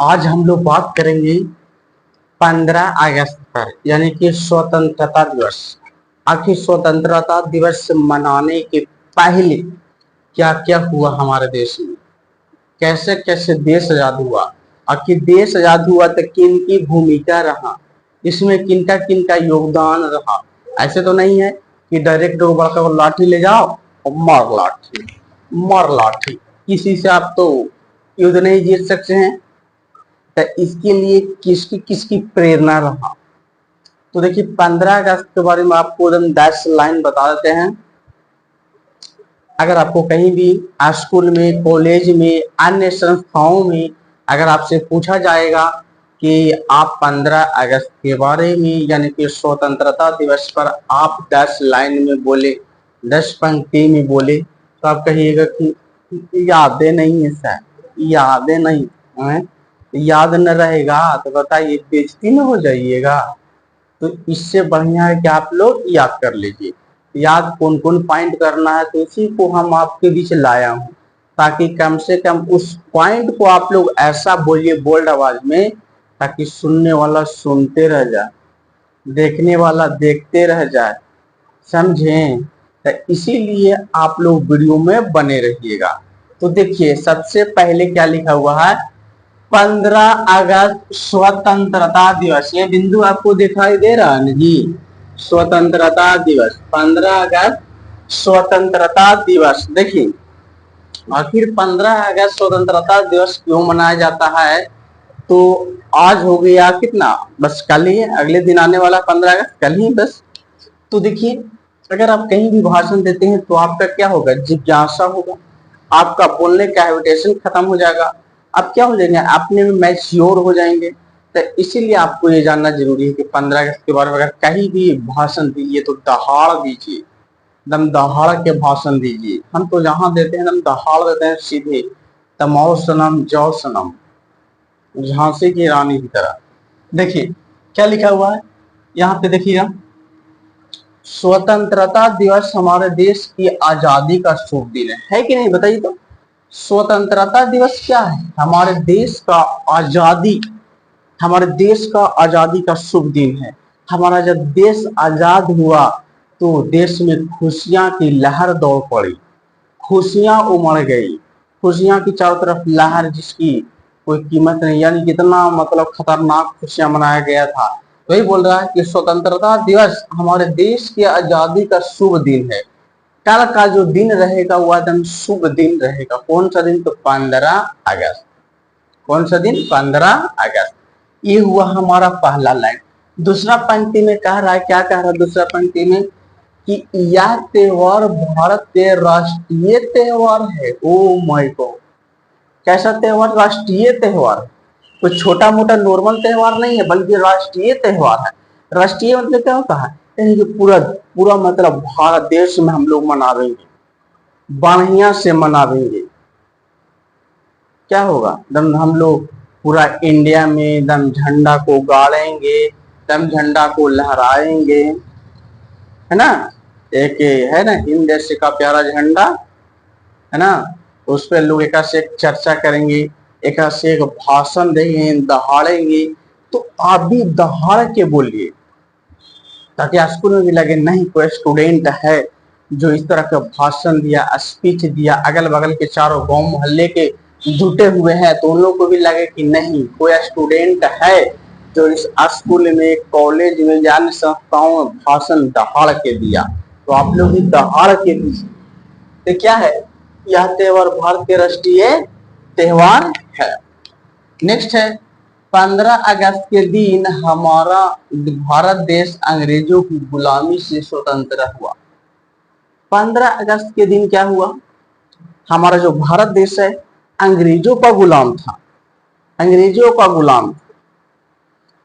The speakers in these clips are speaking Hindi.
आज हम लोग बात करेंगे 15 अगस्त पर, यानी कि स्वतंत्रता दिवस। आखिर स्वतंत्रता दिवस मनाने के पहले क्या क्या हुआ हमारे देश में, कैसे कैसे देश आजाद हुआ, आखिर देश आजाद हुआ तो किन की भूमिका रहा, इसमें किन का योगदान रहा। ऐसे तो नहीं है कि डायरेक्ट बड़का को लाठी ले जाओ और मार लाठी, किसी से आप तो युद्ध नहीं जीत सकते हैं। तो इसके लिए किसकी किसकी प्रेरणा रहा, तो देखिए 15 अगस्त के बारे में आपको एकदम 10 लाइन बता देते हैं। अगर आपको कहीं भी स्कूल में, कॉलेज में, अन्य संस्थाओं में अगर आपसे पूछा जाएगा कि आप 15 अगस्त के बारे में यानी कि स्वतंत्रता दिवस पर आप 10 लाइन में बोले, 10 पंक्ति में बोले, तो आप कहिएगा कि यादें नहीं है सर, यादें नहीं है। याद न रहेगा तो बताइए बेइज्जती में हो जाइएगा। तो इससे बढ़िया है कि आप लोग याद कर लीजिए। याद कौन कौन पॉइंट करना है तो इसी को हम आपके बीच लाया हूँ, ताकि कम से कम उस पॉइंट को आप लोग ऐसा बोलिए बोल्ड आवाज में, ताकि सुनने वाला सुनते रह जाए, देखने वाला देखते रह जाए, समझें। तो इसीलिए आप लोग वीडियो में बने रहिएगा। तो देखिए सबसे पहले क्या लिखा हुआ है, 15 अगस्त स्वतंत्रता दिवस। ये बिंदु आपको दिखाई दे रहा है ना जी, स्वतंत्रता दिवस 15 अगस्त स्वतंत्रता दिवस। देखिए आखिर 15 अगस्त स्वतंत्रता दिवस क्यों मनाया जाता है, तो आज हो गया कितना, बस कल ही है, अगले दिन आने वाला 15 अगस्त कल ही बस। तो देखिए अगर आप कहीं भी भाषण देते हैं तो आपका क्या होगा, जिज्ञासा होगा, आपका बोलने का हैबिटेशन खत्म हो जाएगा, आप क्या हो जाएंगे, अपने में मैच्योर हो जाएंगे। तो इसीलिए आपको ये जानना जरूरी है कि 15 अगस्त के बारे में अगर कहीं भी भाषण दीजिए तो दहाड़ दीजिए, एकदम दहाड़ के भाषण दीजिए। हम तो जहां देते हैं एकदम दहाड़ देते हैं सीधे, तमाओ सनम जाओ सनम, झांसी की रानी की तरह। देखिए क्या लिखा हुआ है यहाँ पे, देखिएगा, स्वतंत्रता दिवस हमारे देश की आजादी का शुभ दिन है कि नहीं, बताइए तो। स्वतंत्रता दिवस क्या है, हमारे देश का आजादी, हमारे देश का आजादी का शुभ दिन है। हमारा जब देश आजाद हुआ तो देश में खुशियां की लहर दौड़ पड़ी, खुशियां उमड़ गई, खुशियां की चारों तरफ लहर जिसकी कोई कीमत नहीं, यानी कितना मतलब खतरनाक खुशियां मनाया गया था। वही बोल रहा है कि स्वतंत्रता दिवस हमारे देश की आजादी का शुभ दिन है। कल का जो दिन रहेगा वो एकदम शुभ दिन रहेगा। कौन सा दिन, तो 15 अगस्त। कौन सा दिन, 15 अगस्त। ये हुआ हमारा पहला लाइन। दूसरा पंक्ति में कह रहा है, क्या कह रहा है दूसरा पंक्ति में, कि यह त्योहार भारत के राष्ट्रीय त्योहार है। ओ माय गॉड, कैसा त्योहार, राष्ट्रीय त्योहार, तो छोटा मोटा नॉर्मल त्योहार नहीं है बल्कि राष्ट्रीय त्योहार है। राष्ट्रीय मतलब क्या होता है, यानी कि पूरा पूरा मतलब भारत देश में हम लोग मनावेंगे, बढ़िया से मनावेंगे। क्या होगा, एकदम हम लोग पूरा इंडिया में एकदम झंडा को गाड़ेंगे, एकदम झंडा को लहराएंगे, है ना। एक है ना हिंद देश का प्यारा झंडा, है ना, उस पर लोग एक से एक चर्चा करेंगे, एक से एक भाषण देंगे, दहाड़ेंगे। तो आप भी दहाड़ के बोलिए, ताकि स्कूल में भी लगे नहीं कोई स्टूडेंट है जो इस तरह का भाषण दिया, स्पीच दिया, अगल बगल के चारों गांव मोहल्ले के जुटे हुए हैं, तो उन लोग को भी लगे कि नहीं कोई स्टूडेंट है जो इस स्कूल में, कॉलेज में या अन्य संस्थाओं में भाषण दहाड़ के दिया। तो आप लोग भी दहाड़ के दीजिए। तो क्या है, यह त्योहार भारत के राष्ट्रीय त्योहार है। नेक्स्ट है, 15 अगस्त के दिन हमारा भारत देश अंग्रेजों की गुलामी से स्वतंत्र हुआ। 15 अगस्त के दिन क्या हुआ, हमारा जो भारत देश है अंग्रेजों का गुलाम था, अंग्रेजों का गुलाम।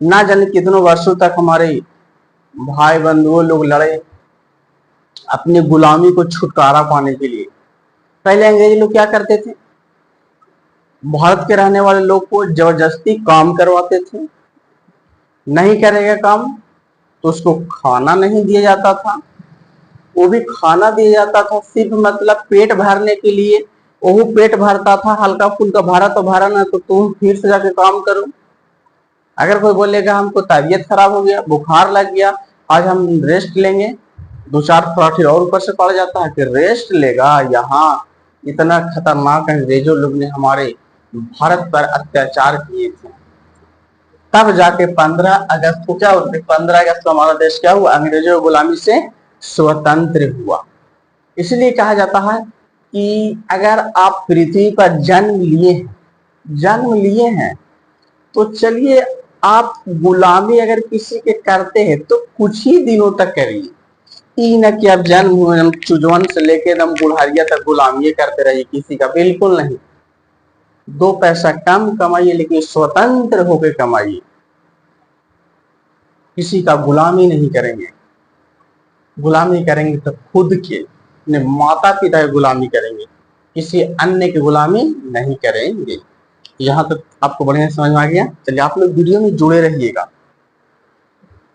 ना जाने कितनों वर्षों तक हमारे भाई बंधुओं लोग लड़े अपनी गुलामी को छुटकारा पाने के लिए। पहले अंग्रेज लोग क्या करते थे, भारत के रहने वाले लोग को जबरदस्ती काम करवाते थे, नहीं करेगा काम तो उसको खाना नहीं दिया जाता था, वो भी खाना दिया जाता था सिर्फ मतलब पेट भरने के लिए, वो पेट भरता था, हल्का फुल्का भरा तो भरा ना, तो तुम फिर से जाके काम करो। अगर कोई बोलेगा हमको तबीयत खराब हो गया, बुखार लग गया, आज हम रेस्ट लेंगे, दो चार पराठे और ऊपर से पड़ जाता है कि रेस्ट लेगा। यहाँ इतना खतरनाक अंग्रेजों लोग ने हमारे भारत पर अत्याचार किए थे। तब जाके 15 अगस्त को क्या हुआ, 15 अगस्त को हमारा देश क्या हुआ, अंग्रेजों की गुलामी से स्वतंत्र हुआ। इसलिए कहा जाता है कि अगर आप पृथ्वी पर जन्म लिए हैं तो चलिए आप गुलामी अगर किसी के करते हैं तो कुछ ही दिनों तक करिए। ई न कि आप जन्म हुए हम चुजवन से लेके एकदम बुढ़ारिया तक गुलामी करते रहिए किसी का, बिल्कुल नहीं। 2 पैसा कम कमाइए लेकिन स्वतंत्र होकर कमाइए। किसी का गुलामी नहीं करेंगे। गुलामी करेंगे तो खुद के, अपने माता पिता की गुलामी करेंगे, किसी अन्य की गुलामी नहीं करेंगे। यहाँ तक आपको बढ़िया समझ में आ गया। चलिए आप लोग वीडियो में जुड़े रहिएगा,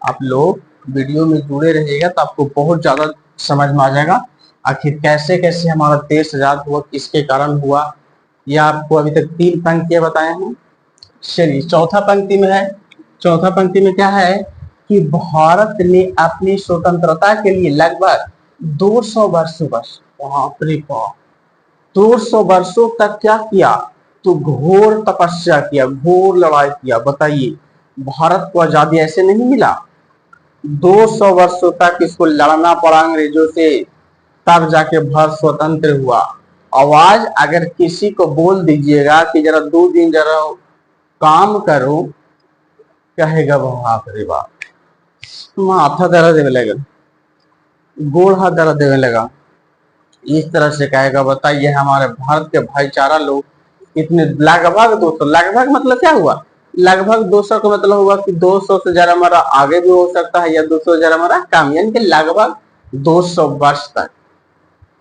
आप लोग वीडियो में जुड़े रहिएगा तो आपको बहुत ज्यादा समझ में आ जाएगा आखिर कैसे कैसे हमारा देश आजाद हुआ, किसके कारण हुआ। यह आपको अभी तक 3 पंक्तियां बताए हैं। चलिए चौथा पंक्ति में है, चौथा पंक्ति में क्या है कि भारत ने अपनी स्वतंत्रता के लिए लगभग 200 वर्षों, बस बाप रे बाप, 200 वर्षों तक क्या किया, तो घोर तपस्या किया, घोर लड़ाई किया। बताइए भारत को आजादी ऐसे नहीं मिला, 200 वर्षों तक इसको लड़ना पड़ा अंग्रेजों से, तब जाके भारत स्वतंत्र हुआ। आवाज अगर किसी को बोल दीजिएगा कि जरा 2 दिन जरा काम करो, कहेगा बाप रे बाप, माथा दर्द देने लगा, गोड़ हाथ दर्द देने लगा, इस तरह से कहेगा। बताइए हमारे भारत के भाईचारा लोग कितने, लगभग 200, लगभग मतलब क्या हुआ, लगभग 200 का मतलब हुआ कि 200 से जरा हमारा आगे भी हो सकता है या 200 जरा हमारा कम, यानी कि लगभग 200 वर्ष तक।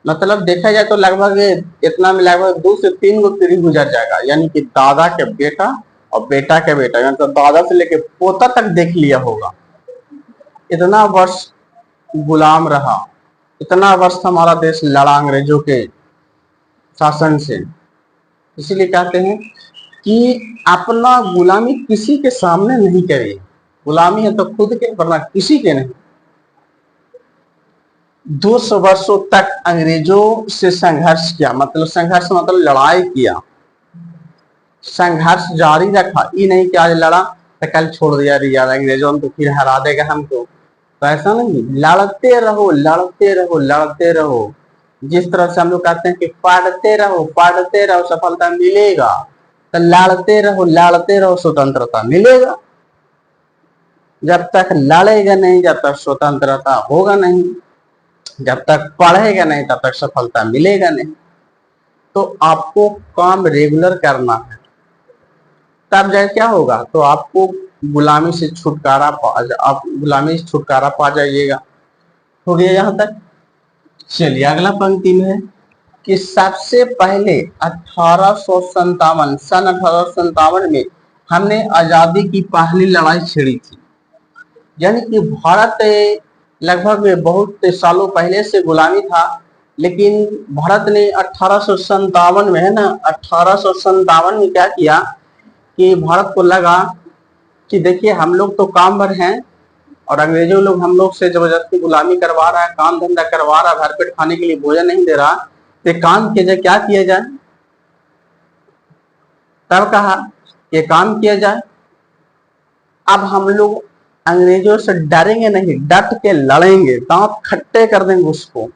मतलब देखा जाए तो लगभग इतना में लगभग 2 से 3 गो पीढ़ी गुजर जाएगा, यानी कि दादा के बेटा और बेटा के बेटा, यानी तो दादा से लेके पोता तक देख लिया होगा। इतना वर्ष गुलाम रहा, इतना वर्ष हमारा देश लड़ा अंग्रेजों के शासन से। इसीलिए कहते हैं कि अपना गुलामी किसी के सामने नहीं करे, गुलामी है तो खुद के, वरना किसी के नहीं। 200 वर्षों तक अंग्रेजों से संघर्ष किया, मतलब संघर्ष मतलब लड़ाई किया, संघर्ष जारी रखा। ये नहीं कि आज लड़ा तो कल छोड़ दिया, यार अंग्रेजों ने तो फिर हरा देगा हमको, तो ऐसा नहीं, लड़ते रहो लड़ते रहो लड़ते रहो। जिस तरह से हम लोग कहते हैं कि पढ़ते रहो सफलता मिलेगा, तो लड़ते रहो स्वतंत्रता मिलेगा। जब तक लड़ेगा नहीं जब तक स्वतंत्रता होगा नहीं, जब तक पढ़ेगा नहीं तब तक सफलता मिलेगा नहीं। तो आपको काम रेगुलर करना है, तब जाए क्या होगा, तो आपको गुलामी से छुटकारा आप गुलामी से छुटकारा पा जाइएगा। हो गया यहाँ तक। चलिए अगला पंक्ति में है कि सबसे पहले 1857 सन 1857 में हमने आजादी की पहली लड़ाई छेड़ी थी। यानी कि भारत लगभग बहुत सालों पहले से गुलामी था, लेकिन भारत ने 1857 में, है ना, 1857 में क्या किया कि भारत को लगा कि देखिए हम लोग तो काम भर हैं और अंग्रेजों लोग हम लोग से जबरदस्ती गुलामी करवा रहा है, काम धंधा करवा रहा है, भर पेट खाने के लिए भोजन नहीं दे रहा, तो काम किया जाए, क्या किया जाए। तब कहा ये काम किया जाए, अब हम लोग अंग्रेजों से डरेंगे नहीं, डट के लड़ेंगे, दांत खट्टे कर देंगे उसको।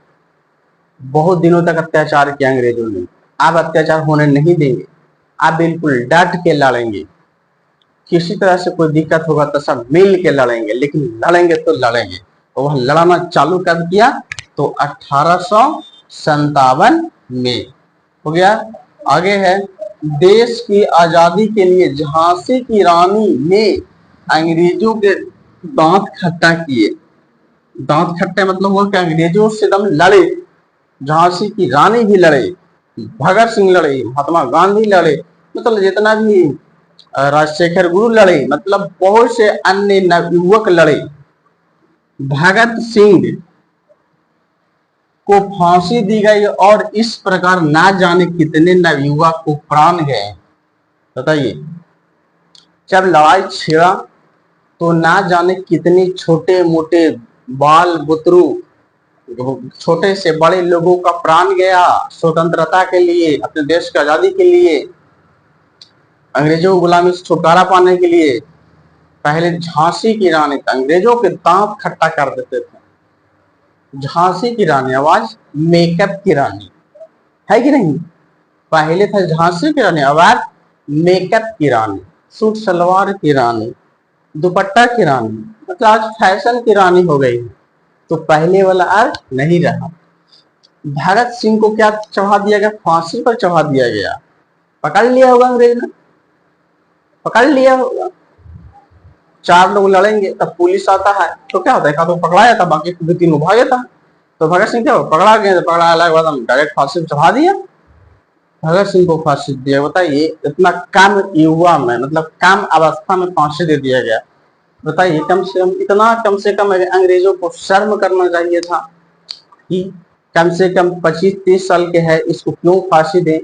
बहुत दिनों तक अत्याचार किया अंग्रेजों ने, अब अत्याचार होने नहीं देंगे, अब बिल्कुल डट के लड़ेंगे। किसी तरह से कोई दिक्कत होगा तो सब मिल के लड़ेंगे, लेकिन लड़ेंगे तो लड़ेंगे। और वह लड़ना चालू कर दिया तो 1857 में हो गया। आगे है, देश की आजादी के लिए झांसी की रानी ने अंग्रेजों के दांत खट्टा किए। दांत खट्टे मतलब हुआ कि अंग्रेजों से दम लड़े, झांसी की रानी भी लड़े, भगत सिंह लड़े, महात्मा गांधी लड़े, मतलब जितना भी राजशेखर गुरु लड़े, मतलब बहुत से अन्य नवयुवक लड़े। भगत सिंह को फांसी दी गई और इस प्रकार ना जाने कितने नवयुवक को प्राण गए। बताइए, जब लड़ाई छिड़ा तो ना जाने कितने छोटे मोटे बाल बुतरू, छोटे से बड़े लोगों का प्राण गया स्वतंत्रता के लिए, अपने देश की आजादी के लिए, अंग्रेजों की गुलामी से छुटकारा पाने के लिए। पहले झांसी की रानी अंग्रेजों के दांत खट्टा कर देते थे। झांसी की रानी, आवाज मेकअप की रानी है कि नहीं? पहले था झांसी की रानी, आवाज मेकअप की रानी, सूट सलवार की रानी, दुपट्टा की रानी, मतलब आज फैशन की रानी हो गई। तो पहले वाला अर्थ नहीं रहा। भगत सिंह को क्या चढ़ा दिया गया? फांसी पर चढ़ा दिया गया। पकड़ लिया होगा अंग्रेज ने, पकड़ लिया होगा। 4 लोग लड़ेंगे तब पुलिस आता है तो क्या होता है, का तो पकड़ाया था, बाकी 2-3 भागे था। तो भगत सिंह क्या पकड़ा गया, तो पकड़ा के बाद हम डायरेक्ट फांसी पर चढ़ा दिया, भगत सिंह को फांसी दिया। बताइए, इतना कम युवा में, मतलब कम अवस्था में फांसी दे दिया गया। बताइए, कम से कम अंग्रेजों को शर्म करना चाहिए था कि कम से कम 25-30 साल के है, इसको क्यों फांसी दें?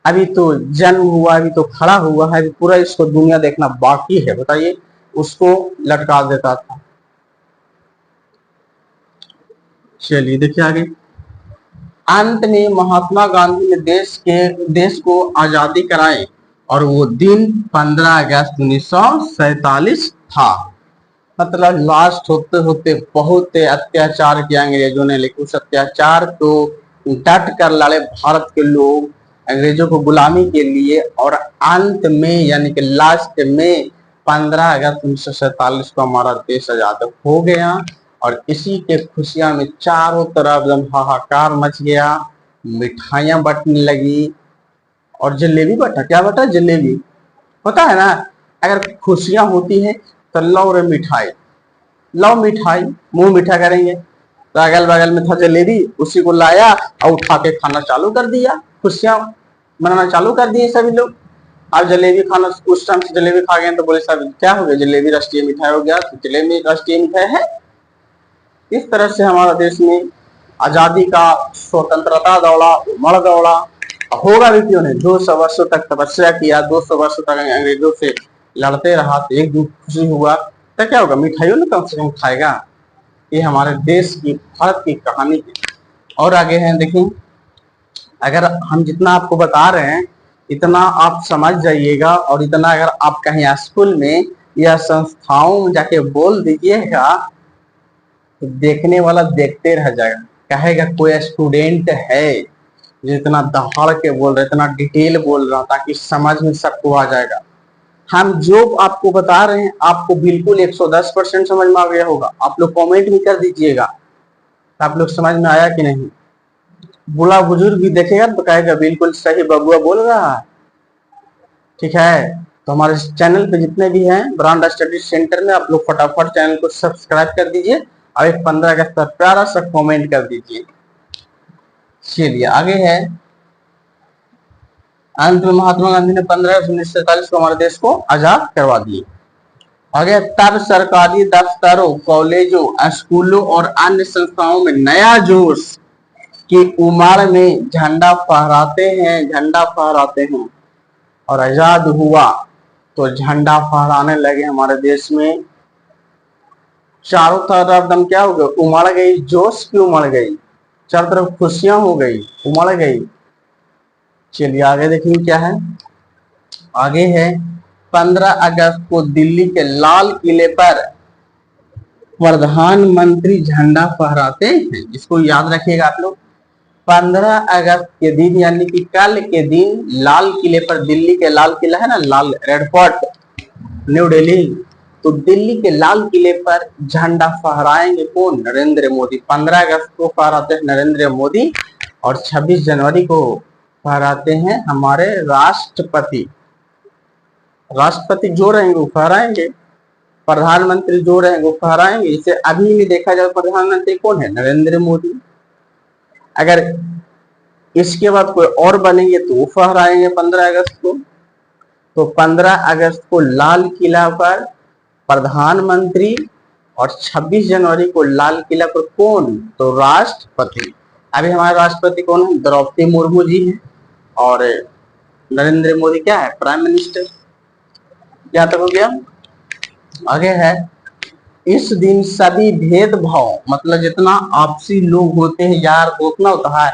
अभी तो जन्म हुआ, अभी तो खड़ा हुआ है, अभी पूरा इसको दुनिया देखना बाकी है। बताइए, उसको लटका देता था। चलिए देखिए आगे। अंत में महात्मा गांधी ने देश को आजादी कराई और वो दिन 15 अगस्त 1947 था। मतलब लास्ट होते होते बहुत अत्याचार किया अंग्रेजों ने, लेकिन उस अत्याचार को डट कर लड़े भारत के लोग अंग्रेजों को गुलामी के लिए, और अंत में यानी कि लास्ट में 15 अगस्त 1947 को हमारा देश आजाद हो गया। और इसी के खुशियां में चारों तरफ एकदम हाहाकार मच गया, मिठाइयां बंटने लगी और जलेबी बटा। क्या बटा? जलेबी। पता है ना, अगर खुशियां होती है तो लो रे मिठाई, लो मिठाई, मुंह मीठा करेंगे। तो अगल बगल में था जलेबी, उसी को लाया और उठा के खाना चालू कर दिया, खुशियां मनाना चालू कर दिए सभी लोग। अब जलेबी खाना, उस टाइम से जलेबी खा गए तो बोले साहब क्या हो गया, जलेबी राष्ट्रीय मिठाई हो गया, तो जलेबी राष्ट्रीय मिठाई है। इस तरह से हमारा देश में आजादी का स्वतंत्रता दौड़ा, उमड़ दौड़ा। होगा भी क्यों नहीं, 200 वर्षों तक तपस्या किया, 200 वर्षों तक अंग्रेजों से लड़ते रहा, तो एक दिन खुशी हुआ तो क्या होगा, मिठाइयों ने कम से कम खाएगा। ये हमारे देश की, भारत की कहानी है। और आगे है, देखिए, अगर हम जितना आपको बता रहे हैं इतना आप समझ जाइएगा, और इतना अगर आप कहीं स्कूल में या संस्थाओं में जाके बोल दीजिएगा तो देखने वाला देखते रह जाएगा, कहेगा कोई स्टूडेंट है जो इतना दहाड़ के बोल रहा है, इतना डिटेल बोल रहा, ताकि समझ में सबको आ जाएगा। हम जो आपको बता रहे हैं आपको बिल्कुल 110% समझ में आ गया होगा। आप लोग कमेंट भी कर दीजिएगा आप लोग समझ में आया कि नहीं। बूढ़ा बुजुर्ग भी देखेगा तो कहेगा बिल्कुल सही बबुआ बोल रहा है। ठीक है, तो हमारे चैनल पे जितने भी हैं ब्रांड स्टडी सेंटर में, आप लोग फटाफट चैनल को सब्सक्राइब कर दीजिए और एक 15 अगस्त का प्यारा सा कमेंट कर दीजिए। चलिए आगे है, अंत में महात्मा गांधी ने 15 अगस्त 1947 को हमारे देश को आजाद करवा दिए। आगे, तब सरकारी दफ्तरों, कॉलेजों, स्कूलों और अन्य संस्थाओं में नया जोश की उमड़ में झंडा फहराते हैं और आजाद हुआ तो झंडा फहराने लगे हमारे देश में। चारों तरफ एकदम क्या हो गया, उमड़ गई, जोश की उमड़ गई, चारों तरफ खुशियां हो गई, उमड़ गई। चलिए आगे देखिए क्या है। आगे है, 15 अगस्त को दिल्ली के लाल किले पर प्रधानमंत्री झंडा फहराते हैं। इसको याद रखिएगा आप लोग। 15 अगस्त के दिन यानी कि कल के दिन लाल किले पर, दिल्ली के लाल किला है ना, लाल रेड फोर्ट न्यू दिल्ली, तो दिल्ली के लाल किले पर झंडा फहराएंगे कौन? नरेंद्र मोदी। 15 अगस्त को फहराते हैं नरेंद्र मोदी और 26 जनवरी को फहराते हैं हमारे राष्ट्रपति। राष्ट्रपति जो रहेंगे वो फहराएंगे, प्रधानमंत्री जो रहेंगे वो फहराएंगे। इसे अभी भी देखा जाए प्रधानमंत्री कौन है? नरेंद्र मोदी। अगर इसके बाद कोई और बनेंगे तो वो फहराएंगे 15 अगस्त को। तो 15 अगस्त को लाल किला पर प्रधानमंत्री और 26 जनवरी को लाल किला पर कौन? तो राष्ट्रपति। अभी हमारे राष्ट्रपति कौन है? द्रौपदी मुर्मू जी हैं, और नरेंद्र मोदी क्या है? Prime minister. क्या तक हो गया? आगे है, इस दिन सभी भेदभाव, मतलब जितना आपसी लोग होते हैं यार उतना होता है,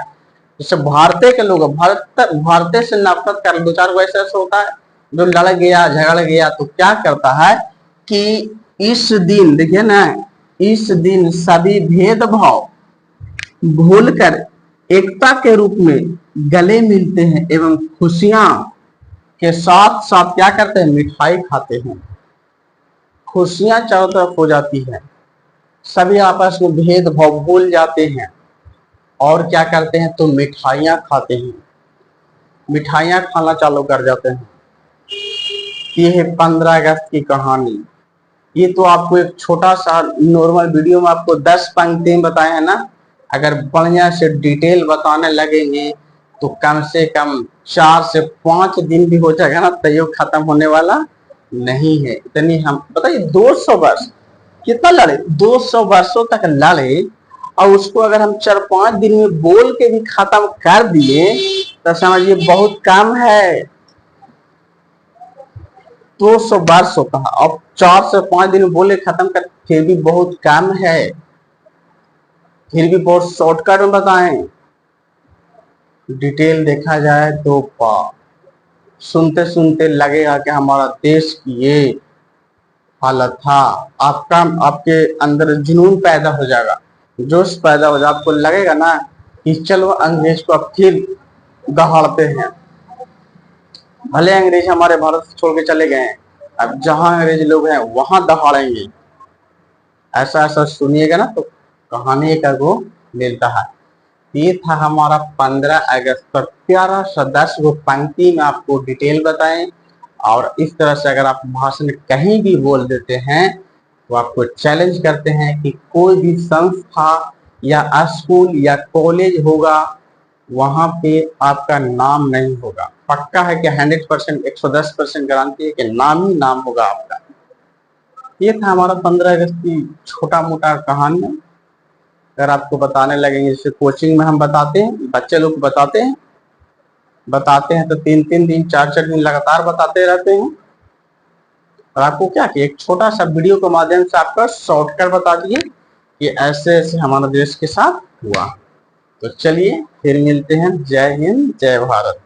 जैसे भारतीय के लोग भारतीय से नफरत कर, दो चार को ऐसा होता है जो लड़ गया झगड़ गया तो क्या करता है कि इस दिन, देखिए ना, इस दिन सभी भेदभाव भूलकर एकता के रूप में गले मिलते हैं एवं खुशियां के साथ साथ क्या करते हैं? मिठाई खाते हैं। खुशियां चारों तरफ हो जाती है, सभी आपस में भेदभाव भूल जाते हैं और क्या करते हैं? तो मिठाइयां खाते हैं, मिठाइयां खाना चालू कर जाते हैं। ये है 15 अगस्त की कहानी। ये तो आपको एक छोटा सा नॉर्मल वीडियो में आपको 10 पंक्तियां बताए हैं ना। अगर बढ़िया से डिटेल बताने लगेंगे तो कम से कम 4 से 5 दिन भी हो जाएगा ना, तो ये खत्म होने वाला नहीं है। इतनी हम बताइए, 200 वर्ष कितना लड़े, 200 वर्षों तक लड़े, और उसको अगर हम 4-5 दिन में बोल के भी खत्म कर दिए तो समझिए बहुत कम है। 200 वर्ष होता है, अब 4 से 5 दिन में बोले खत्म कर, फिर भी बहुत कम है, फिर भी बहुत शॉर्टकट में बताएं। डिटेल देखा जाए तो सुनते सुनते लगेगा कि हमारा देश की ये हालत था। आपके अंदर जुनून पैदा हो जाएगा, जोश पैदा हो जाएगा, आपको लगेगा ना कि चलो अंग्रेज को अब फिर दहाड़ते हैं। भले अंग्रेज हमारे भारत से छोड़ के चले गए हैं, अब जहां अंग्रेज लोग हैं वहां दहाड़ेंगे। ऐसा ऐसा सुनिएगा ना तो कहानी एक को मिलता है। ये था हमारा 15 अगस्त पर प्यारा सा 10 गो पंक्ति में आपको डिटेल बताएं। और इस तरह से अगर आप भाषण कहीं भी बोल देते हैं तो आपको चैलेंज करते हैं कि कोई भी संस्था या स्कूल या कॉलेज होगा वहां पे आपका नाम नहीं होगा। पक्का है कि 100%, 110% गारंटी है कि नाम ही नाम होगा आपका। ये था हमारा 15 अगस्त की छोटा मोटा कहानी। अगर आपको बताने लगेंगे, जैसे कोचिंग में हम बताते हैं, बच्चे लोग को बताते हैं तो 3-3 दिन 4-4 दिन लगातार बताते रहते हैं। और आपको क्या कि एक छोटा सा वीडियो के माध्यम से आपका शॉर्टकट बता दिए कि ऐसे ऐसे हमारे देश के साथ हुआ। तो चलिए फिर मिलते हैं। जय हिंद, जय भारत।